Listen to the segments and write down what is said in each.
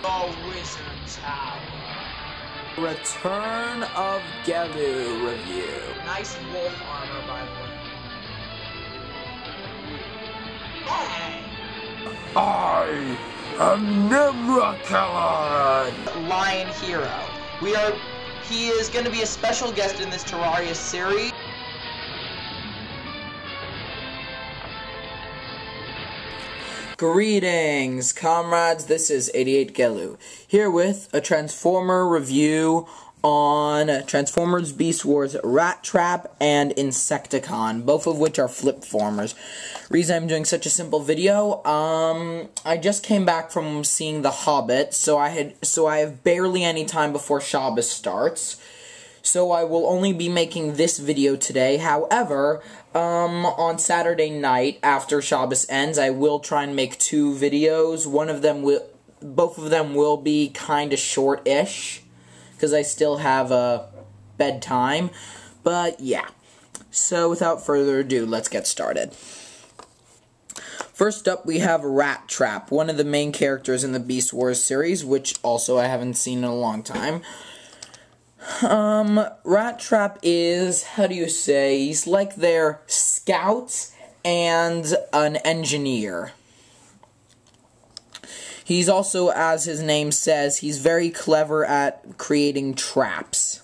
The Wizard's Tower. Return of Gelu review. Nice wolf armor, by the way. Hey! I am Nimrakad! Lion Hero. He is going to be a special guest in this Terraria series. Greetings, comrades. This is 88 Gelu, here with a Transformer review on Transformers Beast Wars Rattrap and Insecticon, both of which are flip-formers. Reason I'm doing such a simple video, I just came back from seeing The Hobbit, so I have barely any time before Shabbos starts. So I will only be making this video today. However, on Saturday night after Shabbos ends, I will try and make 2 videos. Both of them will be kind of short-ish, because I still have a bedtime. But yeah. So without further ado, let's get started. First up, we have Rattrap, one of the main characters in the Beast Wars series, which also I haven't seen in a long time. Rattrap is, how do you say, he's like their scout and an engineer. He's also, as his name says, he's very clever at creating traps.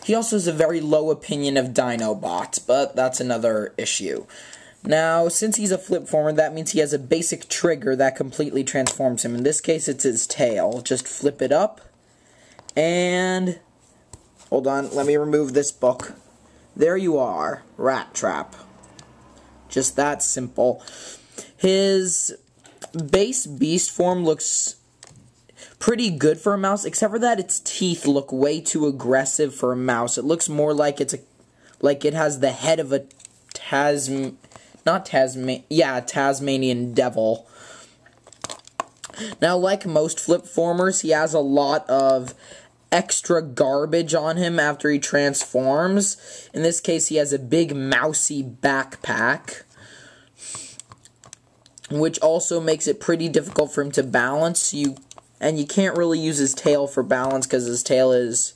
He also has a very low opinion of Dinobots, but that's another issue. Now, since he's a flip-former, that means he has a basic trigger that completely transforms him. In this case, it's his tail. Just flip it up. And, hold on, let me remove this book. There you are, Rattrap. Just that simple. His base beast form looks pretty good for a mouse, except for that its teeth look way too aggressive for a mouse. It looks more like it has the head of a Tasmanian devil. Now, like most flip-formers, he has a lot of extra garbage on him after he transforms. In this case, he has a big mousy backpack, which also makes it pretty difficult for him to balance. And you can't really use his tail for balance because his tail is,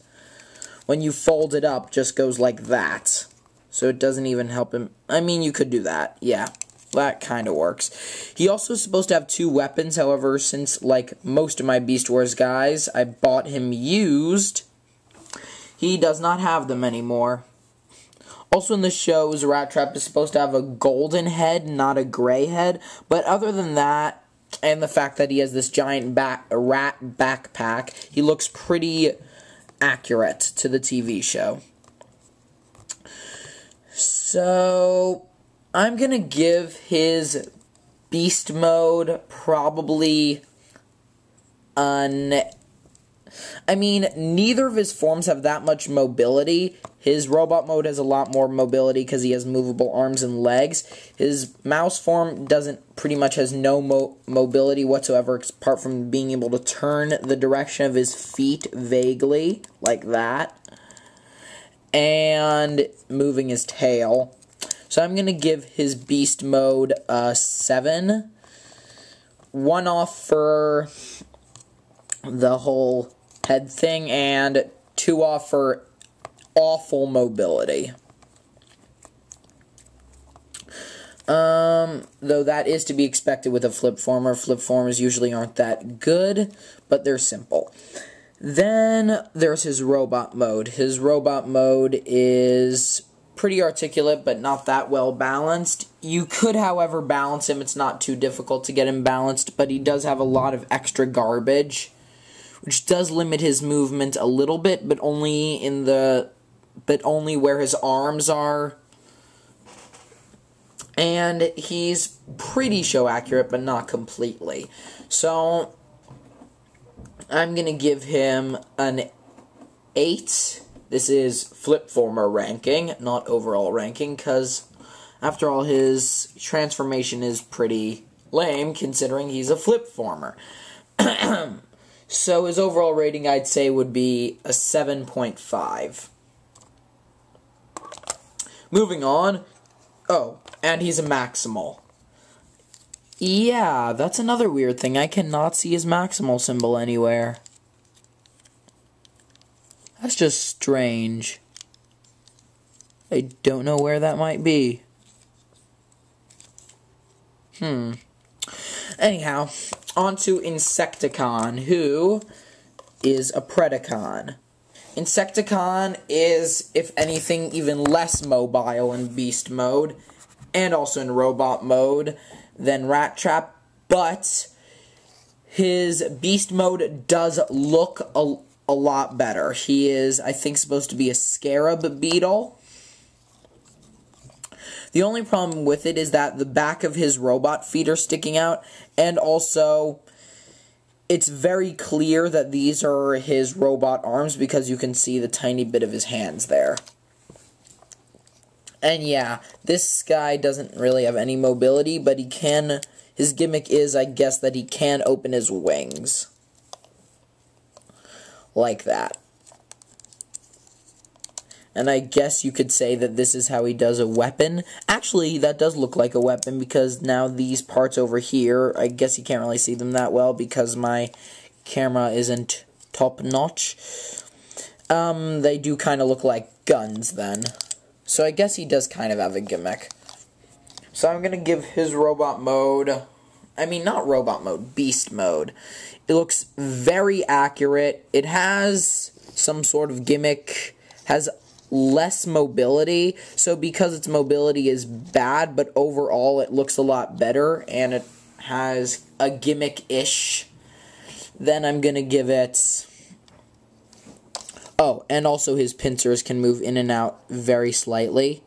when you fold it up, just goes like that. So it doesn't even help him. I mean, you could do that, yeah. That kind of works. He also is supposed to have 2 weapons, however, since, like most of my Beast Wars guys, I bought him used, he does not have them anymore. Also in the shows, Rattrap is supposed to have a golden head, not a gray head, but other than that, and the fact that he has this giant rat backpack, he looks pretty accurate to the TV show. So, I'm gonna give his beast mode probably neither of his forms have that much mobility. His robot mode has a lot more mobility because he has movable arms and legs. His mouse form pretty much has no mobility whatsoever, apart from being able to turn the direction of his feet vaguely, like that, and moving his tail. So I'm going to give his beast mode a 7. 1 off for the whole head thing, and 2 off for awful mobility. Though that is to be expected with a flip-former. Flip-formers usually aren't that good, but they're simple. Then there's his robot mode. His robot mode is pretty articulate, but not that well balanced. You could, however, balance him. It's not too difficult to get him balanced, but he does have a lot of extra garbage, which does limit his movement a little bit, but only where his arms are. And he's pretty show accurate, but not completely. So I'm gonna give him an 8. This is flip-former ranking, not overall ranking, because, after all, his transformation is pretty lame, considering he's a flip-former. So his overall rating, I'd say, would be a 7.5. Moving on. Oh, and he's a maximal. Yeah, that's another weird thing. I cannot see his maximal symbol anywhere. That's just strange. I don't know where that might be. Anyhow, on to Insecticon, who is a Predacon. Insecticon is, if anything, even less mobile in Beast mode, and also in Robot mode, than Rattrap, but his Beast mode does look a lot better. He is, I think, supposed to be a Scarab Beetle. The only problem with it is that the back of his robot feet are sticking out, and also it's very clear that these are his robot arms because you can see the tiny bit of his hands there. And yeah, this guy doesn't really have any mobility, but he can, his gimmick is, I guess, that he can open his wings. Like that. And I guess you could say that this is how he does a weapon. Actually, that does look like a weapon because now these parts over here, I guess you can't really see them that well because my camera isn't top-notch. They do kind of look like guns then. So I guess he does kind of have a gimmick. So I'm going to give his robot mode, I mean not robot mode, beast mode. It looks very accurate. It has some sort of gimmick, has less mobility, so because its mobility is bad, but overall it looks a lot better, and it has a gimmick-ish, then I'm gonna give it... Oh, and also his pincers can move in and out very slightly.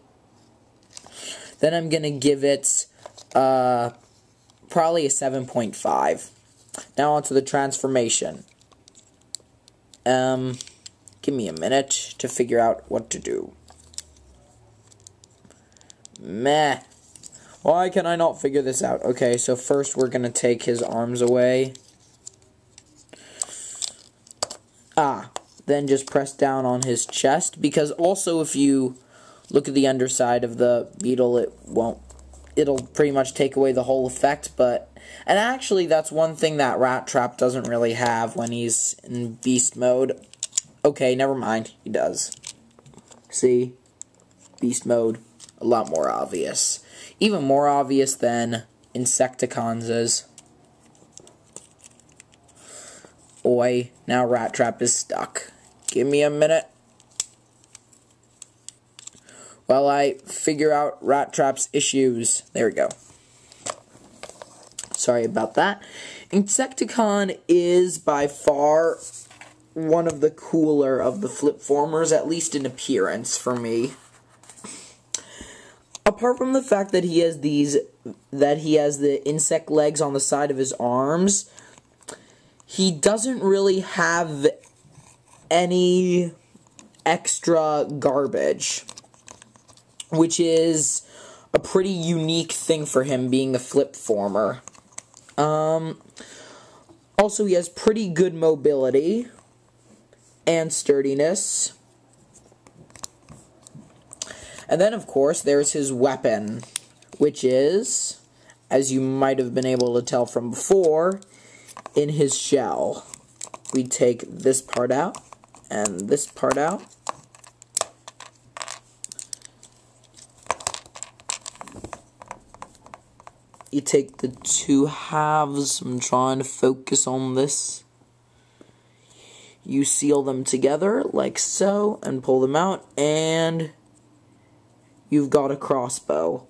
Then I'm gonna give it probably a 7.5. Now onto the transformation. Give me a minute to figure out what to do. Meh. Why can I not figure this out? Okay, so first we're going to take his arms away. Then just press down on his chest. Because also if you look at the underside of the beetle, it'll pretty much take away the whole effect. And actually that's one thing that Rattrap doesn't really have when he's in beast mode. Okay, never mind. He does. See? Beast mode. A lot more obvious. Even more obvious than Insecticon's is. Oi, now Rattrap is stuck. Give me a minute. While I figure out Rattrap's issues. There we go. Sorry about that. Insecticon is by far one of the cooler of the flip-formers, at least in appearance for me. Apart from the fact that he has the insect legs on the side of his arms, he doesn't really have any extra garbage, which is a pretty unique thing for him being a flip-former. Also, he has pretty good mobility and sturdiness. And then, of course, there's his weapon, which is, as you might have been able to tell from before, in his shell. We take this part out, and this part out. You take the two halves. I'm trying to focus on this. You seal them together, like so, and pull them out, and you've got a crossbow.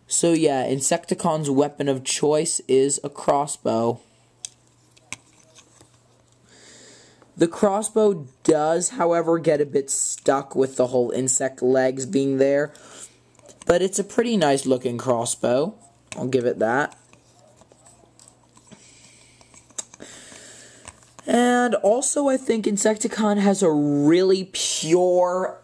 So yeah, Insecticon's weapon of choice is a crossbow. The crossbow does, however, get a bit stuck with the whole insect legs being there, but it's a pretty nice looking crossbow. I'll give it that. And also, I think Insecticon has a really pure,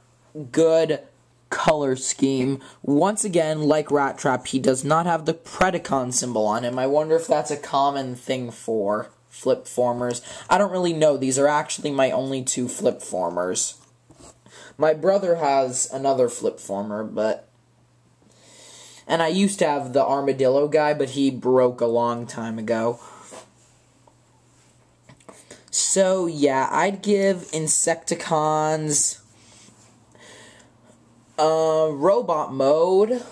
good color scheme. Once again, like Rattrap, he does not have the Predacon symbol on him. I wonder if that's a common thing for flip-formers. I don't really know. These are actually my only two flip-formers. My brother has another flip-former, but And I used to have the armadillo guy, but he broke a long time ago. So, yeah, I'd give Insecticon's robot mode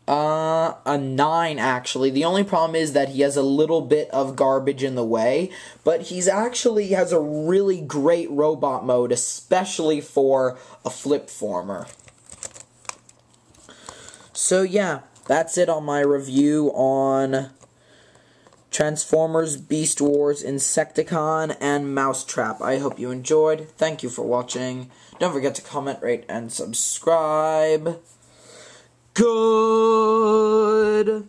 a 9, actually. The only problem is that he has a little bit of garbage in the way, but he's actually has a really great robot mode, especially for a flip former. So, yeah, that's it on my review on Transformers, Beast Wars, Insecticon, and Mousetrap. I hope you enjoyed. Thank you for watching. Don't forget to comment, rate, and subscribe. Goodbye.